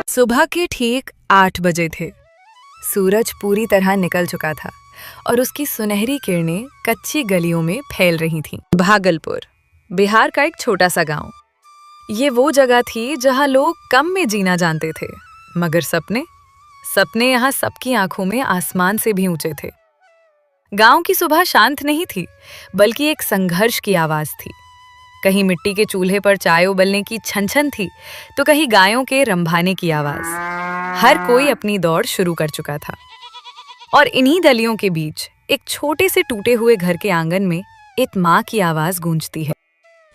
सुबह के ठीक 8 बजे थे। सूरज पूरी तरह निकल चुका था और उसकी सुनहरी किरणें कच्ची गलियों में फैल रही थीं। भागलपुर, बिहार का एक छोटा सा गांव। ये वो जगह थी जहां लोग कम में जीना जानते थे, मगर सपने यहाँ सबकी आंखों में आसमान से भी ऊंचे थे। गांव की सुबह शांत नहीं थी, बल्कि एक संघर्ष की आवाज थी। कहीं मिट्टी के चूल्हे पर चाय उबलने की छन-छन थी, तो कहीं गायों के रंभाने की आवाज। हर कोई अपनी दौड़ शुरू कर चुका था। और इन्हीं दलियों के बीच एक छोटे से टूटे हुए घर के आंगन में एक माँ की आवाज गूंजती है।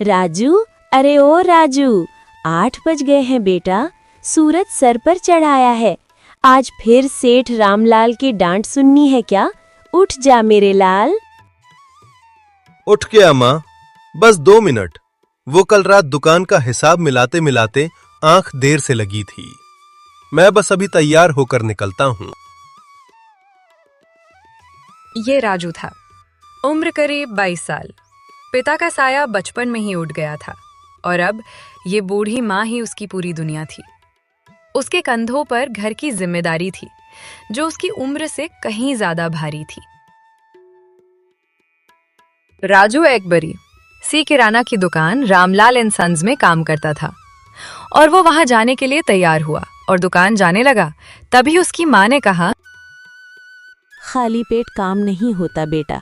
राजू, अरे ओ राजू, 8 बज गए हैं बेटा, सूरज सर पर चढ़ाया है। आज फिर सेठ रामलाल की डांट सुननी है क्या? उठ जा मेरे लाल। उठ गया माँ, बस 2 मिनट। वो कल रात दुकान का हिसाब मिलाते मिलाते आंख देर से लगी थी। मैं बस अभी तैयार होकर निकलता हूँ। ये राजू था, उम्र करीब 22 साल। पिता का साया बचपन में ही उठ गया था और अब ये बूढ़ी माँ ही उसकी पूरी दुनिया थी। उसके कंधों पर घर की जिम्मेदारी थी, जो उसकी उम्र से कहीं ज्यादा भारी थी। राजू एकबरी सी किराना की दुकान रामलाल एंड सन्स में काम करता था और वो वहां जाने के लिए तैयार हुआ और दुकान जाने लगा। तभी उसकी माँ ने कहा, खाली पेट काम नहीं होता बेटा,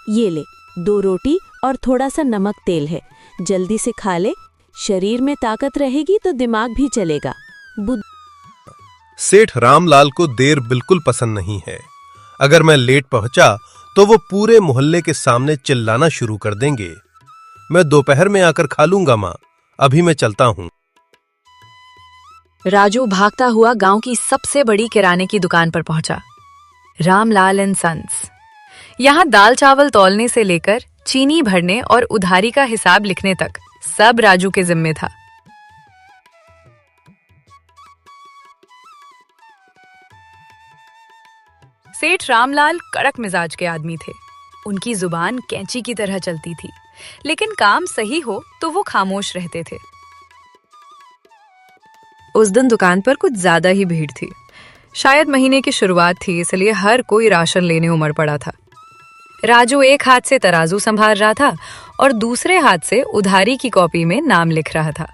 ये ले 2 रोटी और थोड़ा सा नमक तेल है, जल्दी से खा ले। शरीर में ताकत रहेगी तो दिमाग भी चलेगा। सेठ रामलाल को देर बिल्कुल पसंद नहीं है। अगर मैं लेट पहुंचा तो वो पूरे मोहल्ले के सामने चिल्लाना शुरू कर देंगे। मैं दोपहर में आकर खा लूंगा माँ, अभी मैं चलता हूँ। राजू भागता हुआ गांव की सबसे बड़ी किराने की दुकान पर पहुंचा, रामलाल एंड सन्स। यहाँ दाल चावल तौलने से लेकर चीनी भरने और उधारी का हिसाब लिखने तक सब राजू के जिम्मे था। सेठ रामलाल कड़क मिजाज के आदमी थे। उनकी जुबान कैंची की तरह चलती थी, लेकिन काम सही हो तो वो खामोश रहते थे। उस दिन दुकान पर कुछ ज्यादा ही भीड़ थी। शायद महीने की शुरुआत थी, इसलिए हर कोई राशन लेने उमड़ पड़ा था। राजू एक हाथ से तराजू संभाल रहा था और दूसरे हाथ से उधारी की कॉपी में नाम लिख रहा था।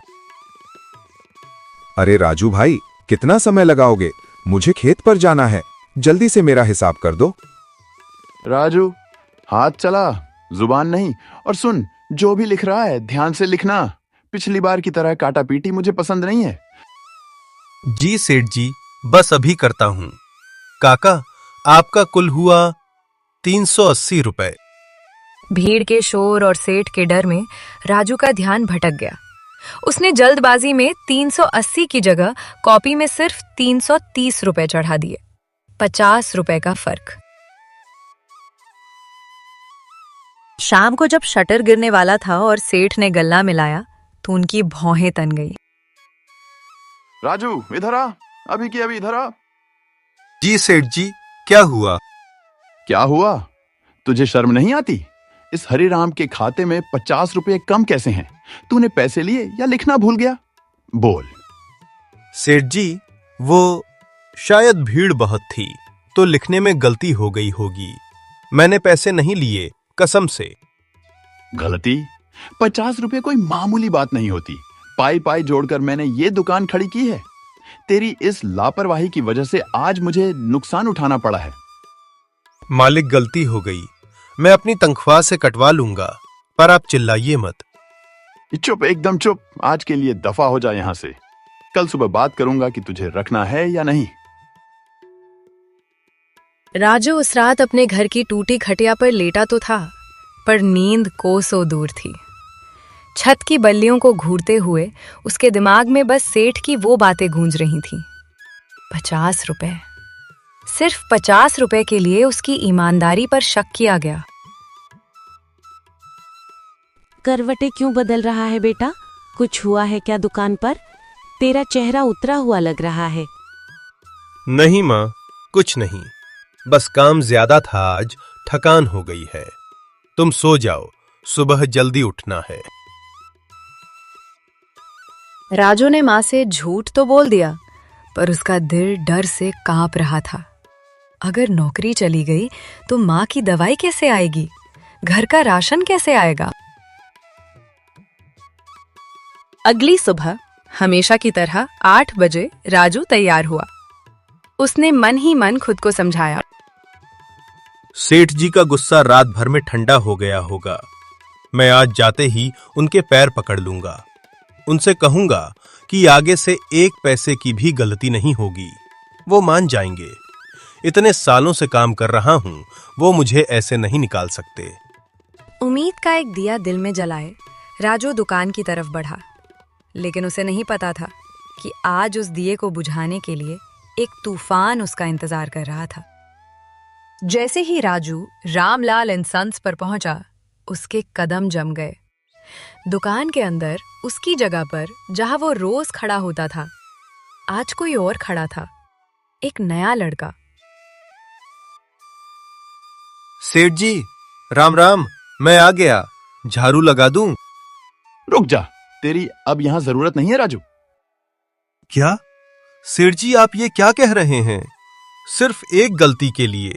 अरे राजू भाई, कितना समय लगाओगे? मुझे खेत पर जाना है, जल्दी से मेरा हिसाब कर दो। राजू, हाथ चला, जुबान नहीं। और सुन, जो भी लिख रहा है ध्यान से लिखना। पिछली बार की तरह काटा पीटी मुझे पसंद नहीं है। जी सेठ जी, बस अभी करता हूँ। काका, आपका कुल हुआ 380 रुपए। भीड़ के शोर और सेठ के डर में राजू का ध्यान भटक गया। उसने जल्दबाजी में 380 की जगह कॉपी में सिर्फ 330 रुपए चढ़ा दिए। 50 रुपए का फर्क। शाम को जब शटर गिरने वाला था और सेठ ने गल्ला मिलाया तो उनकी भौहें तन गई। राजू, इधर आ, अभी की अभी इधर आ। जी सेठ जी, क्या हुआ? क्या हुआ? तुझे शर्म नहीं आती? इस हरिराम के खाते में 50 रुपए कम कैसे हैं? तूने पैसे लिए या लिखना भूल गया? बोल। सेठ जी, वो शायद भीड़ बहुत थी तो लिखने में गलती हो गई होगी। मैंने पैसे नहीं लिए, कसम से। गलती? 50 रुपए कोई मामूली बात नहीं होती। पाई पाई जोड़कर मैंने ये दुकान खड़ी की है। तेरी इस लापरवाही की वजह से आज मुझे नुकसान उठाना पड़ा है। मालिक, गलती हो गई, मैं अपनी तनख्वाह से कटवा लूंगा, पर आप चिल्लाइए मत। चुप, एकदम चुप। आज के लिए दफा हो जा यहां से। कल सुबह बात करूंगा कि तुझे रखना है या नहीं। राजू उस रात अपने घर की टूटी खटिया पर लेटा तो था, पर नींद कोसों दूर थी। छत की बल्लियों को घूरते हुए उसके दिमाग में बस सेठ की वो बातें गूंज रही थीं। 50 रुपए, सिर्फ 50 रुपए के लिए उसकी ईमानदारी पर शक किया गया। करवटें क्यों बदल रहा है बेटा? कुछ हुआ है क्या दुकान पर? तेरा चेहरा उतरा हुआ लग रहा है। नहीं माँ, कुछ नहीं, बस काम ज्यादा था आज, थकान हो गई है। तुम सो जाओ, सुबह जल्दी उठना है। राजू ने माँ से झूठ तो बोल दिया, पर उसका दिल डर से कांप रहा था। अगर नौकरी चली गई तो माँ की दवाई कैसे आएगी, घर का राशन कैसे आएगा। अगली सुबह हमेशा की तरह 8 बजे राजू तैयार हुआ। उसने मन ही मन खुद को समझाया, सेठ जी का गुस्सा रात भर में ठंडा हो गया होगा। मैं आज जाते ही उनके पैर पकड़ लूंगा। उनसे कहूंगा कि आगे से 1 पैसे की भी गलती नहीं होगी। वो मान जाएंगे। इतने सालों से काम कर रहा हूं, वो मुझे ऐसे नहीं निकाल सकते। उम्मीद का एक दिया दिल में जलाए राजू दुकान की तरफ बढ़ा, लेकिन उसे नहीं पता था कि आज उस दिए को बुझाने के लिए एक तूफान उसका इंतजार कर रहा था। जैसे ही राजू रामलाल एंड सन्स पर पहुंचा, उसके कदम जम गए। दुकान के अंदर उसकी जगह पर जहां वो रोज खड़ा होता था, आज कोई और खड़ा था, एक नया लड़का। सेठ जी, राम राम, मैं आ गया। झाड़ू लगा दूं? रुक जा, तेरी अब यहां जरूरत नहीं है राजू। क्या? सेठ जी, आप ये क्या कह रहे हैं? सिर्फ एक गलती के लिए।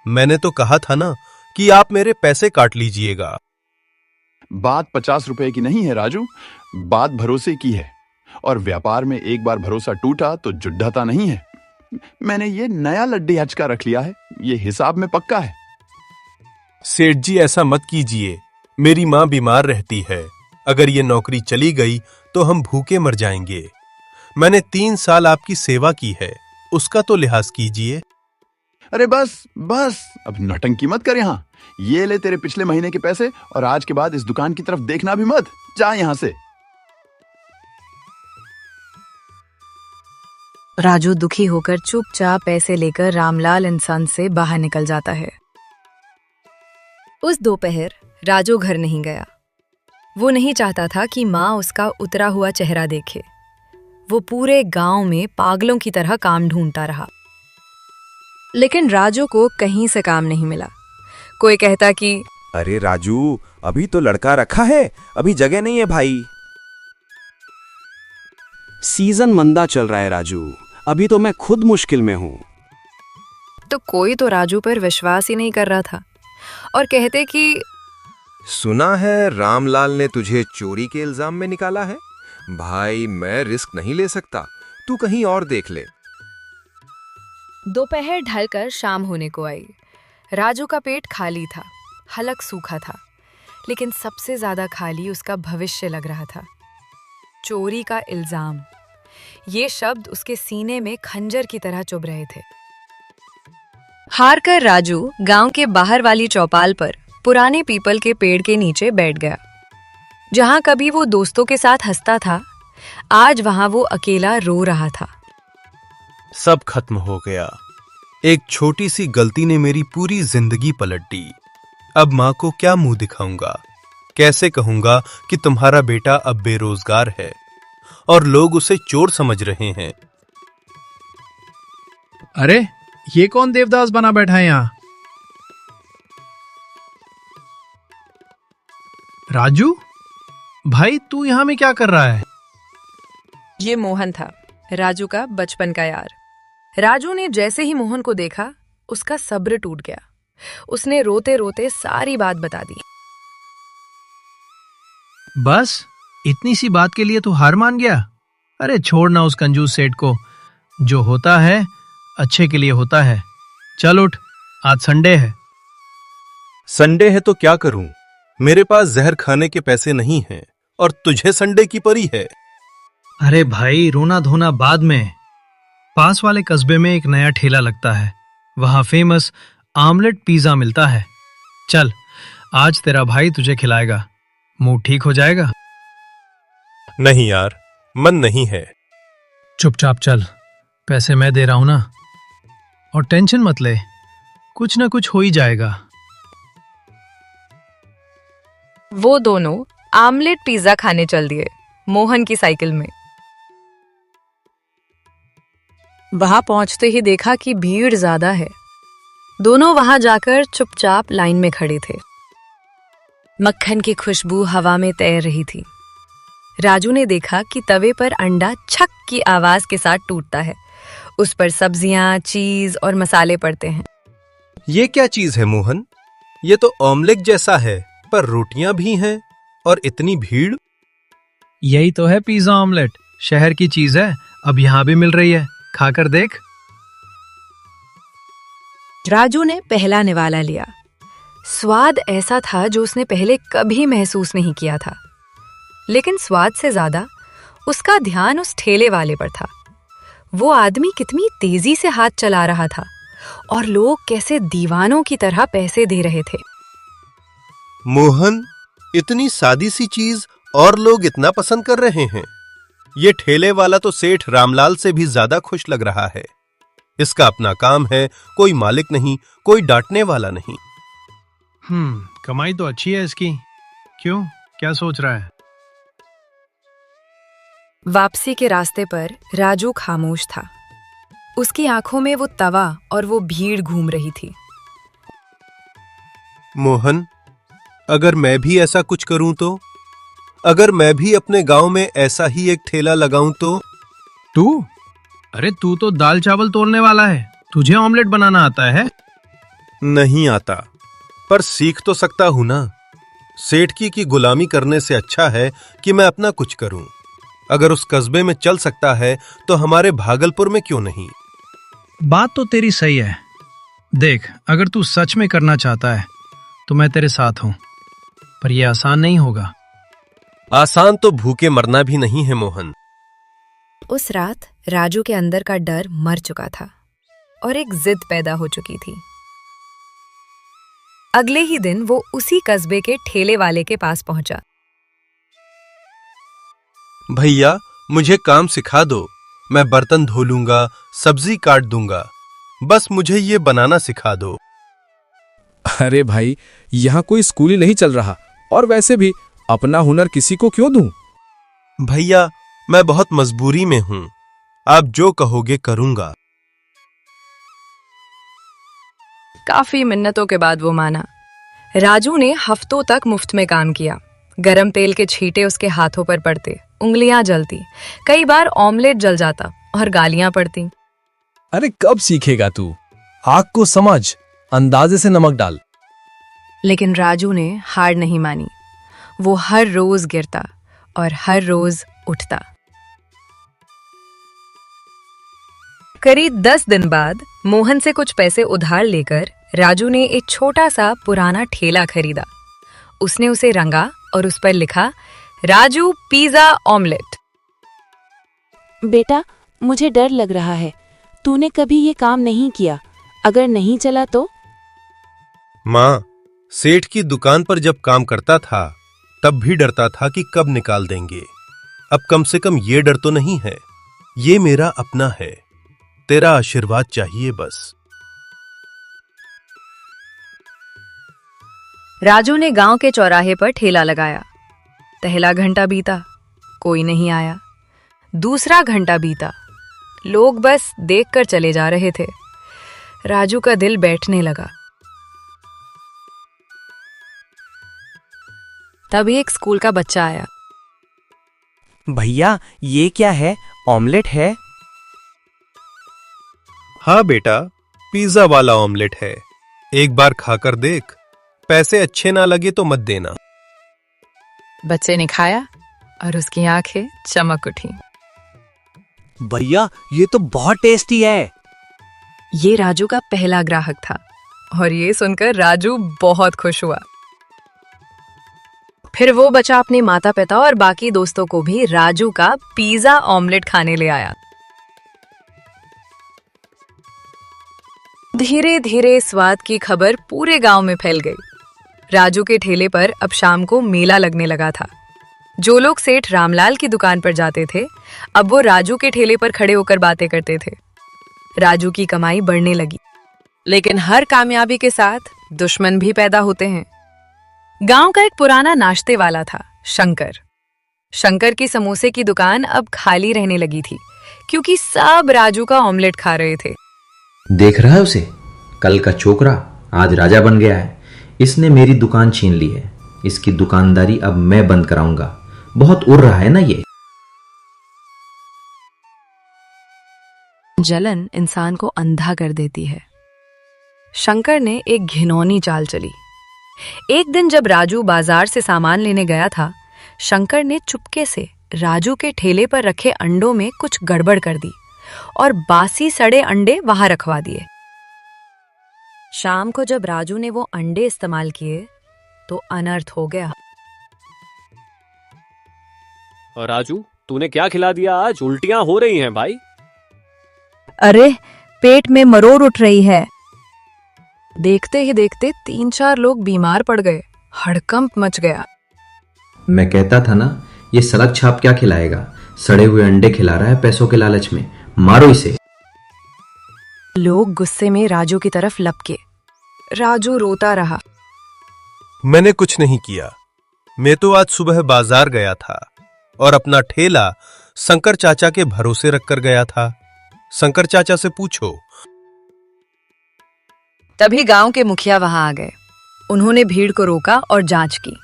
मैंने तो कहा था ना कि आप मेरे पैसे काट लीजिएगा। बात 50 रुपए की नहीं है राजू, बात भरोसे की है। और व्यापार में एक बार भरोसा टूटा तो जुड्ढाता नहीं है। मैंने ये नया लड्डी हचका रख लिया है, ये हिसाब में पक्का है। सेठ जी, ऐसा मत कीजिए। मेरी माँ बीमार रहती है। अगर ये नौकरी चली गई तो हम भूखे मर जाएंगे। मैंने 3 साल आपकी सेवा की है, उसका तो लिहाज कीजिए। अरे बस बस, अब नौटंकी मत कर यहां। ये ले तेरे पिछले महीने के पैसे, और आज के बाद इस दुकान की तरफ देखना भी मत। जा यहां से। राजू दुखी होकर चुपचाप पैसे लेकर रामलाल एंड सन्स से बाहर निकल जाता है। उस दोपहर राजू घर नहीं गया। वो नहीं चाहता था कि माँ उसका उतरा हुआ चेहरा देखे। वो पूरे गांव में पागलों की तरह काम ढूंढता रहा, लेकिन राजू को कहीं से काम नहीं मिला। कोई कहता कि अरे राजू, अभी तो लड़का रखा है, अभी जगह नहीं है भाई। सीजन मंदा चल रहा है राजू, अभी तो मैं खुद मुश्किल में हूं। तो कोई तो राजू पर विश्वास ही नहीं कर रहा था और कहते कि सुना है रामलाल ने तुझे चोरी के इल्जाम में निकाला है। भाई, मैं रिस्क नहीं ले सकता, तू कहीं और देख ले। दोपहर ढलकर शाम होने को आई। राजू का पेट खाली था, हलक सूखा था, लेकिन सबसे ज्यादा खाली उसका भविष्य लग रहा था। चोरी का इल्जाम, ये शब्द उसके सीने में खंजर की तरह चुभ रहे थे। हारकर राजू गांव के बाहर वाली चौपाल पर पुराने पीपल के पेड़ के नीचे बैठ गया। जहां कभी वो दोस्तों के साथ हंसता था, आज वहां वो अकेला रो रहा था। सब खत्म हो गया। एक छोटी सी गलती ने मेरी पूरी जिंदगी पलट दी। अब माँ को क्या मुंह दिखाऊंगा? कैसे कहूंगा कि तुम्हारा बेटा अब बेरोजगार है और लोग उसे चोर समझ रहे हैं? अरे, ये कौन देवदास बना बैठा है यहाँ? राजू भाई, तू यहाँ में क्या कर रहा है? ये मोहन था, राजू का बचपन का यार। राजू ने जैसे ही मोहन को देखा, उसका सब्र टूट गया। उसने रोते रोते सारी बात बता दी। बस इतनी सी बात के लिए तू हार मान गया? अरे छोड़ ना उस कंजूस सेठ को। जो होता है अच्छे के लिए होता है। चल उठ, आज संडे है। संडे है तो क्या करूं? मेरे पास जहर खाने के पैसे नहीं हैं और तुझे संडे की परी है। अरे भाई, रोना धोना बाद में। पास वाले कस्बे में एक नया ठेला लगता है, वहां फेमस आमलेट पिज्जा मिलता है। चल, आज तेरा भाई तुझे खिलाएगा, मुंह ठीक हो जाएगा। नहीं यार, मन नहीं है। चुपचाप चल, पैसे मैं दे रहा हूं ना। और टेंशन मत ले, कुछ ना कुछ हो ही जाएगा। वो दोनों आमलेट पिज्जा खाने चल दिए, मोहन की साइकिल में। वहां पहुंचते ही देखा कि भीड़ ज्यादा है। दोनों वहां जाकर चुपचाप लाइन में खड़े थे। मक्खन की खुशबू हवा में तैर रही थी। राजू ने देखा कि तवे पर अंडा छक की आवाज के साथ टूटता है उस पर सब्जियां, चीज और मसाले पड़ते हैं। ये क्या चीज है मोहन? ये तो ऑमलेट जैसा है, पर रोटियां भी हैं और इतनी भीड़। यही तो है पिज्जा ऑमलेट। शहर की चीज है, अब यहाँ भी मिल रही है। खाकर देख। राजू ने पहला निवाला लिया। स्वाद ऐसा था जो उसने पहले कभी महसूस नहीं किया था, लेकिन स्वाद से ज्यादा उसका ध्यान उस ठेले वाले पर था। वो आदमी कितनी तेजी से हाथ चला रहा था और लोग कैसे दीवानों की तरह पैसे दे रहे थे। मोहन, इतनी सादी सी चीज और लोग इतना पसंद कर रहे हैं। ये ठेले वाला तो सेठ रामलाल से भी ज्यादा खुश लग रहा है। इसका अपना काम है, कोई मालिक नहीं, कोई डांटने वाला नहीं। कमाई तो अच्छी है इसकी। क्यों, क्या सोच रहा है? वापसी के रास्ते पर राजू खामोश था। उसकी आंखों में वो तवा और वो भीड़ घूम रही थी। मोहन, अगर मैं भी ऐसा कुछ करूं तो? अगर मैं भी अपने गांव में ऐसा ही एक ठेला लगाऊं तो? तू? अरे तू तो दाल चावल तोड़ने वाला है। तुझे ऑमलेट बनाना आता है? नहीं आता, पर सीख तो सकता हूं ना। सेठ की गुलामी करने से अच्छा है कि मैं अपना कुछ करूं। अगर उस कस्बे में चल सकता है तो हमारे भागलपुर में क्यों नहीं? बात तो तेरी सही है। देख, अगर तू सच में करना चाहता है तो मैं तेरे साथ हूं, पर यह आसान नहीं होगा। आसान तो भूखे मरना भी नहीं है मोहन। उस रात राजू के अंदर का डर मर चुका था और एक जिद पैदा हो चुकी थी। अगले ही दिन वो उसी कस्बे के ठेले वाले के पास पहुंचा। भैया, मुझे काम सिखा दो। मैं बर्तन धो लूंगा, सब्जी काट दूंगा, बस मुझे ये बनाना सिखा दो। अरे भाई, यहाँ कोई स्कूल ही नहीं चल रहा, और वैसे भी अपना हुनर किसी को क्यों दूं? भैया, मैं बहुत मजबूरी में हूं। आप जो कहोगे करूंगा। काफी मिन्नतों के बाद वो माना। राजू ने हफ्तों तक मुफ्त में काम किया। गरम तेल के छींटे उसके हाथों पर पड़ते, उंगलियां जलती, कई बार ऑमलेट जल जाता और गालियां पड़ती। अरे कब सीखेगा तू? आग को समझ, अंदाजे से नमक डाल। लेकिन राजू ने हार नहीं मानी। वो हर रोज गिरता और हर रोज उठता। करीब 10 दिन बाद मोहन से कुछ पैसे उधार लेकर राजू ने एक छोटा सा पुराना ठेला खरीदा। उसने उसे रंगा और उस पर लिखा, राजू पिज्जा ऑमलेट। बेटा, मुझे डर लग रहा है। तूने कभी ये काम नहीं किया। अगर नहीं चला तो? माँ, सेठ की दुकान पर जब काम करता था तब भी डरता था कि कब निकाल देंगे। अब कम से कम ये डर तो नहीं है। ये मेरा अपना है। तेरा आशीर्वाद चाहिए बस। राजू ने गांव के चौराहे पर ठेला लगाया। पहला घंटा बीता, कोई नहीं आया। दूसरा घंटा बीता, लोग बस देखकर चले जा रहे थे। राजू का दिल बैठने लगा। तभी एक स्कूल का बच्चा आया। भैया, ये क्या है? ऑमलेट है? हाँ बेटा, पिज्जा वाला ऑमलेट है। एक बार खाकर देख। पैसे अच्छे ना लगे तो मत देना। बच्चे ने खाया और उसकी आंखें चमक उठी। भैया, ये तो बहुत टेस्टी है। ये राजू का पहला ग्राहक था और ये सुनकर राजू बहुत खुश हुआ। फिर वो बच्चा अपने माता पिता और बाकी दोस्तों को भी राजू का पिज्जा ऑमलेट खाने ले आया। धीरे धीरे स्वाद की खबर पूरे गांव में फैल गई। राजू के ठेले पर अब शाम को मेला लगने लगा था। जो लोग सेठ रामलाल की दुकान पर जाते थे, अब वो राजू के ठेले पर खड़े होकर बातें करते थे। राजू की कमाई बढ़ने लगी, लेकिन हर कामयाबी के साथ दुश्मन भी पैदा होते हैं। गांव का एक पुराना नाश्ते वाला था, शंकर। शंकर की समोसे की दुकान अब खाली रहने लगी थी, क्योंकि सब राजू का ऑमलेट खा रहे थे। देख रहा है उसे? कल का छोकरा आज राजा बन गया है। इसने मेरी दुकान छीन ली है। इसकी दुकानदारी अब मैं बंद कराऊंगा। बहुत उड़ रहा है ना ये। जलन इंसान को अंधा कर देती है। शंकर ने एक घिनौनी चाल चली। एक दिन जब राजू बाजार से सामान लेने गया था, शंकर ने चुपके से राजू के ठेले पर रखे अंडों में कुछ गड़बड़ कर दी और बासी सड़े अंडे वहां रखवा दिए। शाम को जब राजू ने वो अंडे इस्तेमाल किए तो अनर्थ हो गया। और राजू, तूने क्या खिला दिया आज? उल्टियां हो रही हैं भाई। अरे, पेट में मरोड़ उठ रही है। देखते ही देखते 3-4 लोग बीमार पड़ गए। हड़कंप मच गया। मैं कहता था ना, ये सड़क छाप क्या खिलाएगा, सड़े हुए अंडे खिला रहा है पैसों के लालच में, मारो इसे। लोग गुस्से में राजू की तरफ लपके। राजू रोता रहा। मैंने कुछ नहीं किया। मैं तो आज सुबह बाजार गया था और अपना ठेला शंकर चाचा के भरोसे रखकर गया था। शंकर चाचा से पूछो। तभी गांव के मुखिया वहां आ गए। उन्होंने भीड़ को रोका और जांच की।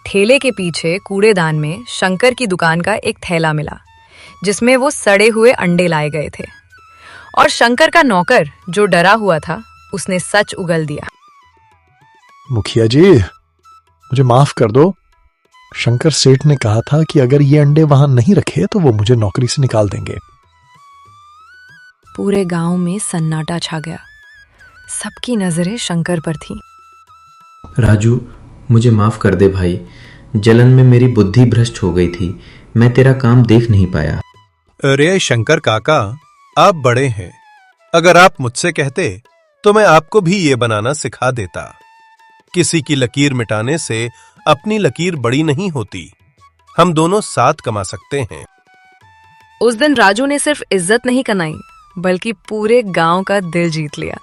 ठेले के पीछे कूड़ेदान में शंकर की दुकान का एक थैला मिला, जिसमें वो सड़े हुए अंडे लाए गए थे। और शंकर का नौकर, जो डरा हुआ था, उसने सच उगल दिया। मुखिया जी, मुझे माफ कर दो। शंकर सेठ ने कहा था कि अगर ये अंडे वहां नहीं रखे तो वो मुझे नौकरी से निकाल देंगे। पूरे गांव में सन्नाटा छा गया। सबकी नजरें शंकर पर थीं। राजू, मुझे माफ कर दे भाई। जलन में मेरी बुद्धि भ्रष्ट हो गई थी। मैं तेरा काम देख नहीं पाया। अरे शंकर काका, आप बड़े हैं। अगर आप मुझसे कहते तो मैं आपको भी ये बनाना सिखा देता। किसी की लकीर मिटाने से अपनी लकीर बड़ी नहीं होती। हम दोनों साथ कमा सकते हैं। उस दिन राजू ने सिर्फ इज्जत नहीं कमाई, बल्कि पूरे गांव का दिल जीत लिया।